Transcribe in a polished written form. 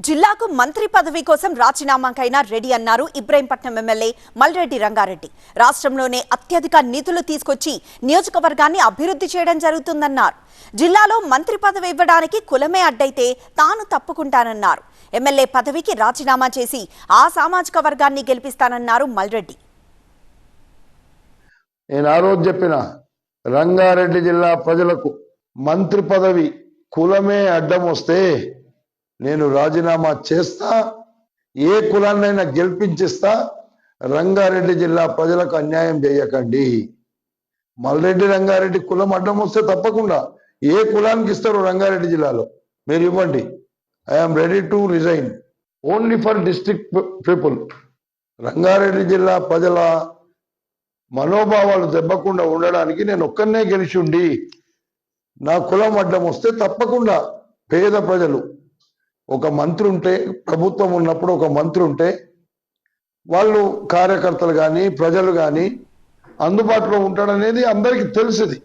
జిల్లాకు మంత్రి పదవి కోసం రాజీనామాకైనా రెడీ అన్నారు ఇబ్రహీంపట్నం ఎమ్మెల్యే మల్రెడ్డి రంగారెడ్డి. రాష్ట్రంలోనే అత్యధిక నిధులు తీసుకొచ్చి నియోజకవర్గాన్ని అభివృద్ధి చేయడం జరుగుతుందన్నారు. జిల్లాలో మంత్రి పదవి ఇవ్వడానికి కులమే అడ్డైతే తాను తప్పుకుంటానన్నారు. ఎమ్మెల్యే పదవికి రాజీనామా చేసి ఆ సామాజిక వర్గాన్ని గెలిపిస్తానన్నారు మల్రెడ్డి. నేను ఆ రోజు చెప్పిన రంగారెడ్డి జిల్లా ప్రజలకు మంత్రి పదవి కులమే అడ్డం వస్తే నేను రాజీనామా చేస్తా, ఏ కులాన్నైనా గెలిపించిస్తా. రంగారెడ్డి జిల్లా ప్రజలకు అన్యాయం చేయకండి. మల్రెడ్డి రంగారెడ్డి కులం అడ్డం వస్తే తప్పకుండా ఏ కులానికి ఇస్తారో రంగారెడ్డి జిల్లాలో మీరు ఇవ్వండి. I'm ready to resign only for district people. Rangareddy జిల్లా ప్రజల మనోభావాలు దెబ్బకుండా ఉండడానికి నేను ఒక్కనే గెలిచి ఉండి నా కులం అడ్డం వస్తే తప్పకుండా పేద ప్రజలు ఒక మంత్రి ఉంటే, ప్రభుత్వం ఉన్నప్పుడు ఒక మంత్రి ఉంటే వాళ్ళు కార్యకర్తలు కానీ ప్రజలు కానీ అందుబాటులో ఉంటాడనేది అందరికీ తెలిసింది.